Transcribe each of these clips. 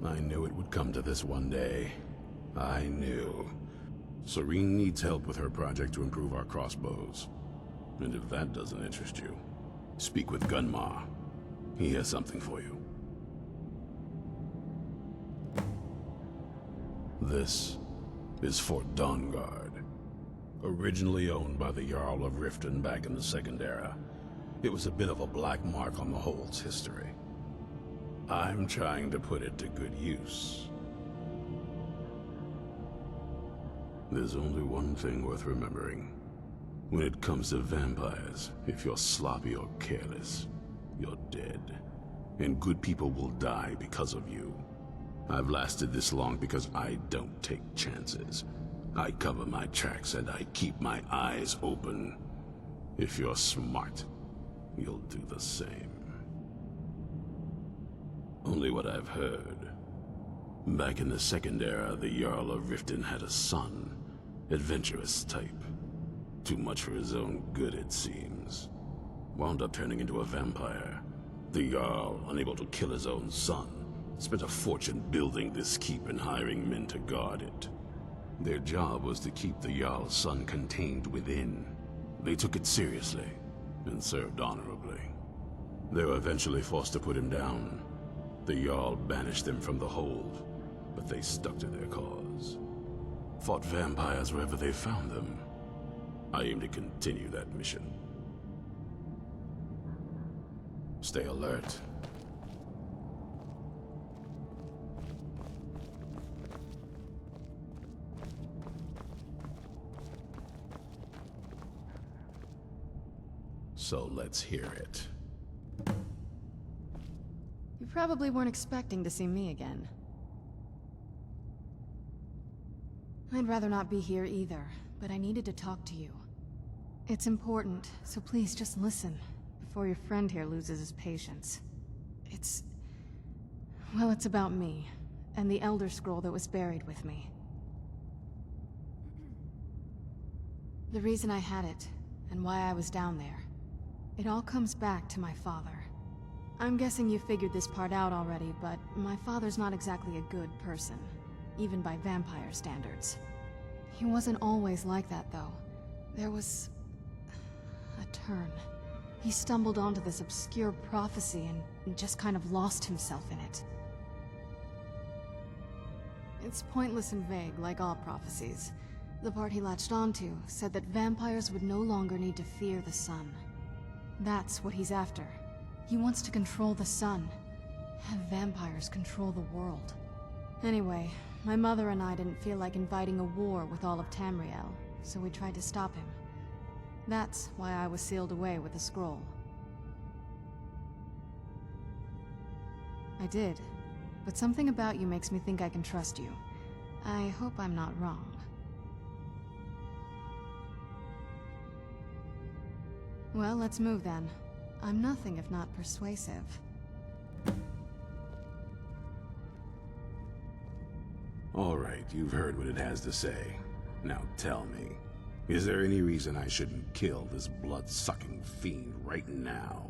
I knew it would come to this one day. I knew. Serene needs help with her project to improve our crossbows. And if that doesn't interest you, speak with Gunma. He has something for you. This is Fort Dawnguard. Originally owned by the Jarl of Riften back in the Second Era, it was a bit of a black mark on the Hold's history. I'm trying to put it to good use. There's only one thing worth remembering. When it comes to vampires, if you're sloppy or careless, you're dead. And good people will die because of you. I've lasted this long because I don't take chances. I cover my tracks and I keep my eyes open. If you're smart, you'll do the same. Only what I've heard. Back in the Second Era, the Jarl of Riften had a son. Adventurous type. Too much for his own good, it seems. Wound up turning into a vampire. The Jarl, unable to kill his own son, spent a fortune building this keep and hiring men to guard it. Their job was to keep the Jarl's son contained within. They took it seriously and served honorably. They were eventually forced to put him down. The Jarl banished them from the hold, but they stuck to their cause. Fought vampires wherever they found them. I aim to continue that mission. Stay alert. So let's hear it. You probably weren't expecting to see me again. I'd rather not be here either, but I needed to talk to you. It's important, so please just listen, before your friend here loses his patience. Well, it's about me, and the Elder Scroll that was buried with me. The reason I had it, and why I was down there. It all comes back to my father. I'm guessing you figured this part out already, but my father's not exactly a good person, even by vampire standards. He wasn't always like that, though. There was a turn. He stumbled onto this obscure prophecy and just kind of lost himself in it. It's pointless and vague, like all prophecies. The part he latched onto said that vampires would no longer need to fear the sun. That's what he's after. He wants to control the sun. Have vampires control the world. Anyway, my mother and I didn't feel like inviting a war with all of Tamriel, so we tried to stop him. That's why I was sealed away with the scroll. I did, but something about you makes me think I can trust you. I hope I'm not wrong. Well, let's move then. I'm nothing if not persuasive. All right, you've heard what it has to say. Now tell me, is there any reason I shouldn't kill this blood-sucking fiend right now?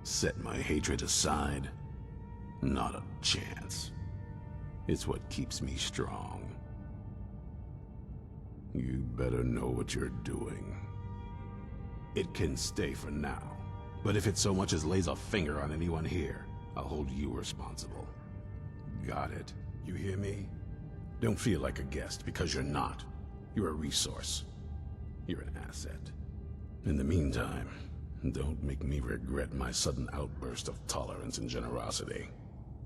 Set my hatred aside? Not a chance. It's what keeps me strong. You better know what you're doing. It can stay for now, but if it so much as lays a finger on anyone here, I'll hold you responsible. Got it? You hear me? Don't feel like a guest, because you're not. You're a resource. You're an asset. In the meantime, don't make me regret my sudden outburst of tolerance and generosity.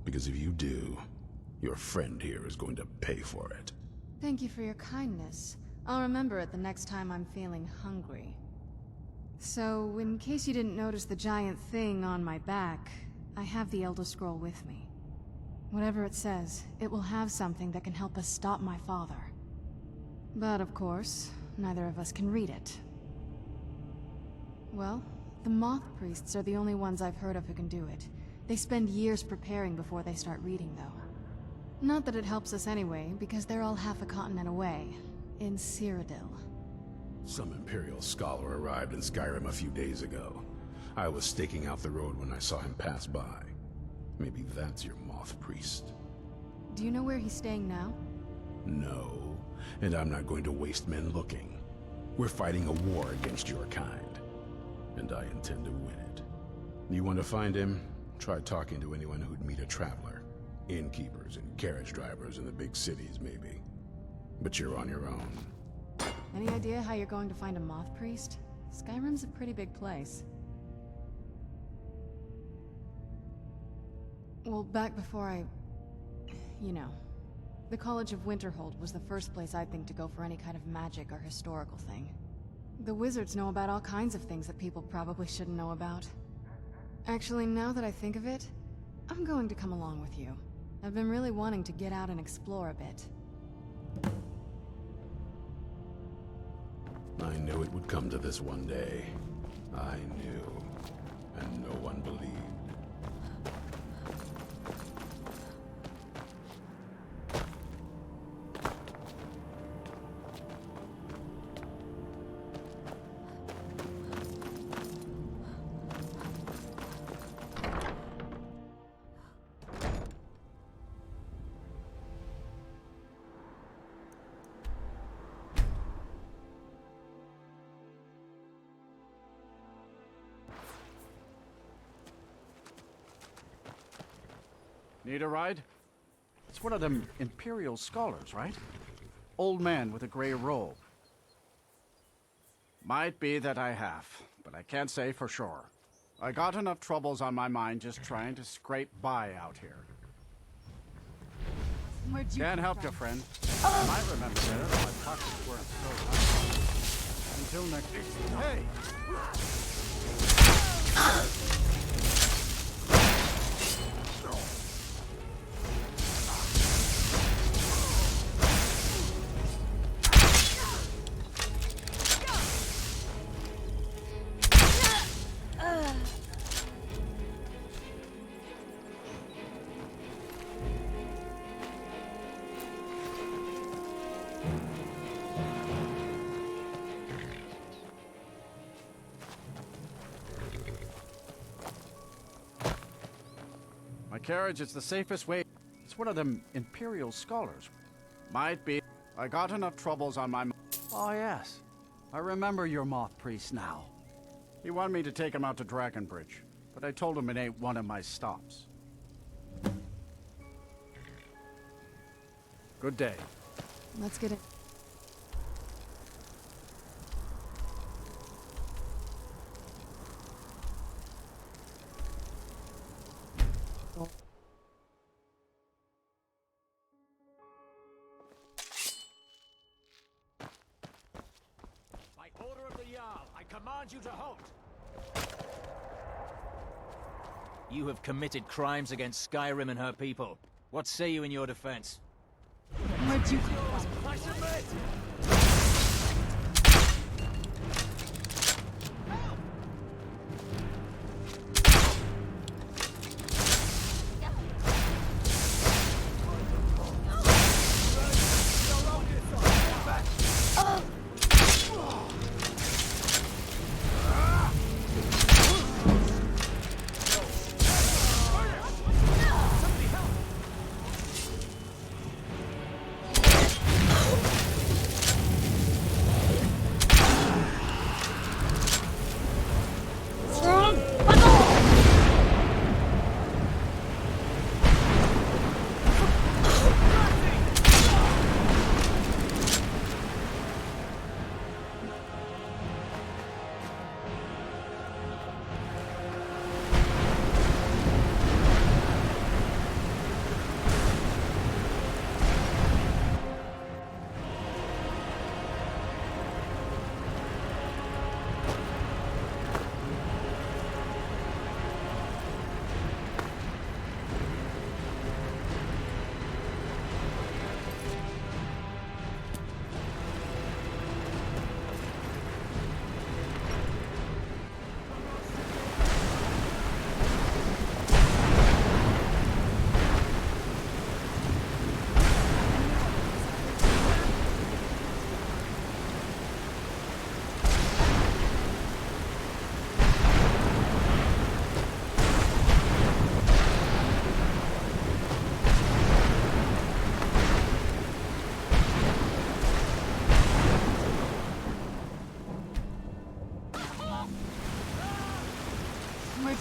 Because if you do, your friend here is going to pay for it. Thank you for your kindness. I'll remember it the next time I'm feeling hungry. So, in case you didn't notice the giant thing on my back, I have the Elder Scroll with me. Whatever it says, it will have something that can help us stop my father. But of course, neither of us can read it. Well, the Moth Priests are the only ones I've heard of who can do it. They spend years preparing before they start reading, though. Not that it helps us anyway, because they're all half a continent away, in Cyrodiil. Some Imperial scholar arrived in Skyrim a few days ago. I was staking out the road when I saw him pass by. Maybe that's your Moth Priest. Do you know where he's staying now? No, and I'm not going to waste men looking. We're fighting a war against your kind, and I intend to win it. You want to find him? Try talking to anyone who'd meet a traveler. Innkeepers and carriage drivers in the big cities, maybe. But you're on your own. Any idea how you're going to find a Moth Priest? Skyrim's a pretty big place. Well, back before you know, the College of Winterhold was the first place I'd think to go for any kind of magic or historical thing. The wizards know about all kinds of things that people probably shouldn't know about. Actually, now that I think of it, I'm going to come along with you. I've been really wanting to get out and explore a bit. I knew it would come to this one day. I knew, and no one believed. Need a ride? It's one of them Imperial scholars, right? Old man with a gray robe. Might be that I have, but I can't say for sure. I got enough troubles on my mind just trying to scrape by out here. Where'd you Can't come help from? you, friend. I might remember better if my pockets weren't so high. Until next week. Hey! My carriage is the safest way. It's one of them Imperial scholars. Might be. I got enough troubles on my mind. Oh, yes. I remember your Moth Priest now. He wanted me to take him out to Dragonbridge, but I told him it ain't one of my stops. Good day. Let's get it. By order of the Jarl, I command you to halt! You have committed crimes against Skyrim and her people. What say you in your defense? Where'd you come from? I submit!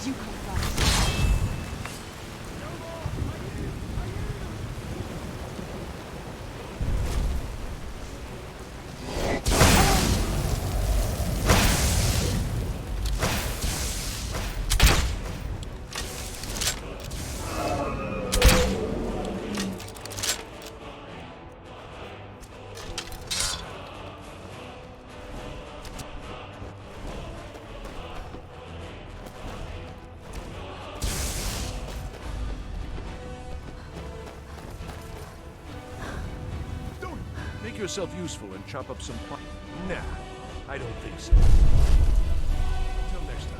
you come from? Make yourself useful and chop up some plant. Nah, I don't think so. Until next time.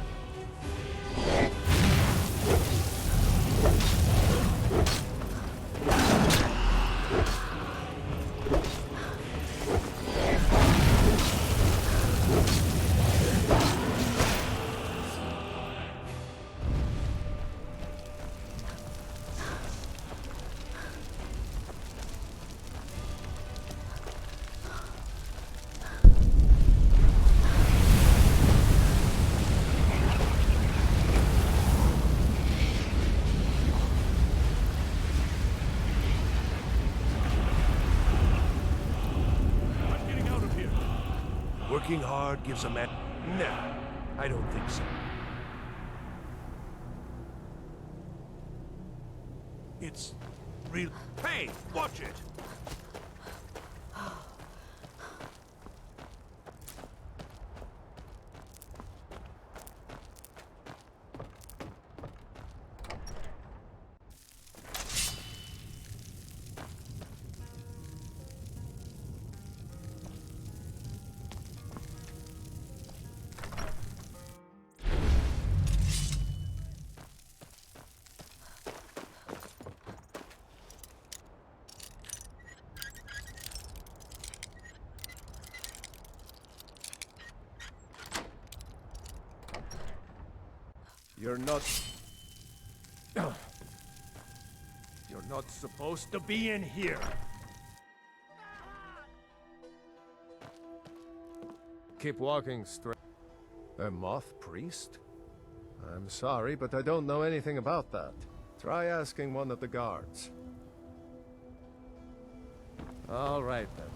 I'm getting out of here. Working hard gives a man... Nah, I don't think so. It's real... Hey, watch it! You're not... You're not supposed to be in here. Keep walking straight. A Moth Priest? I'm sorry, but I don't know anything about that. Try asking one of the guards. All right, then.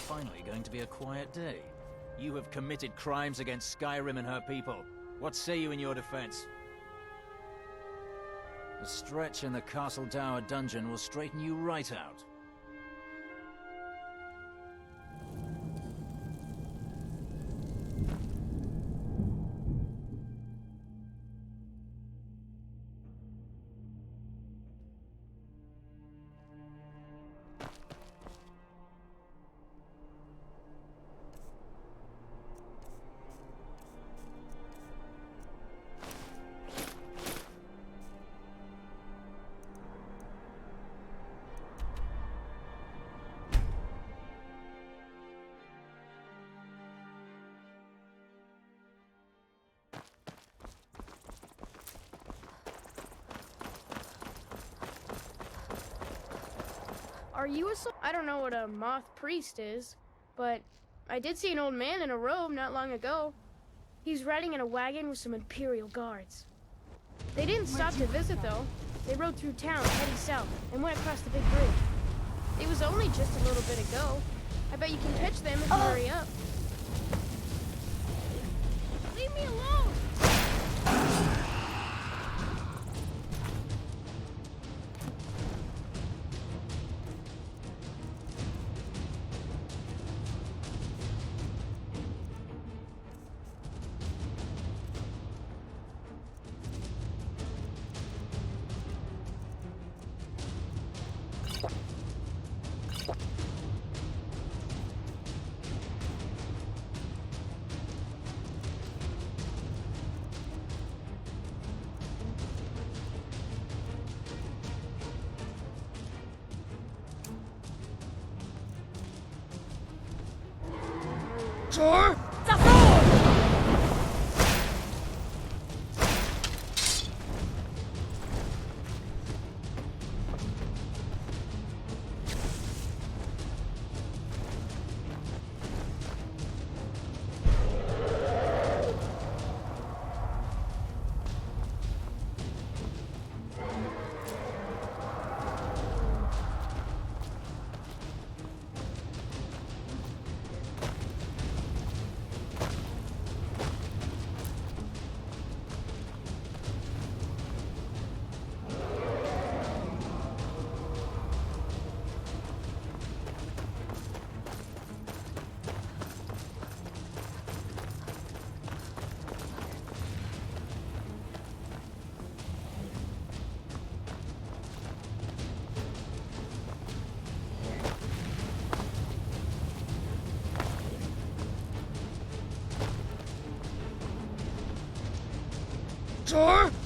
finally going to be a quiet day. You have committed crimes against Skyrim and her people. What say you in your defense? A stretch in the Castle Tower dungeon will straighten you right out. Are you I don't know what a Moth Priest is, but I did see an old man in a robe not long ago. He's riding in a wagon with some Imperial guards. They didn't stop to visit, though. They rode through town, heading south, and went across the big bridge. It was only just a little bit ago. I bet you can catch them if you hurry up. Leave me alone! Close.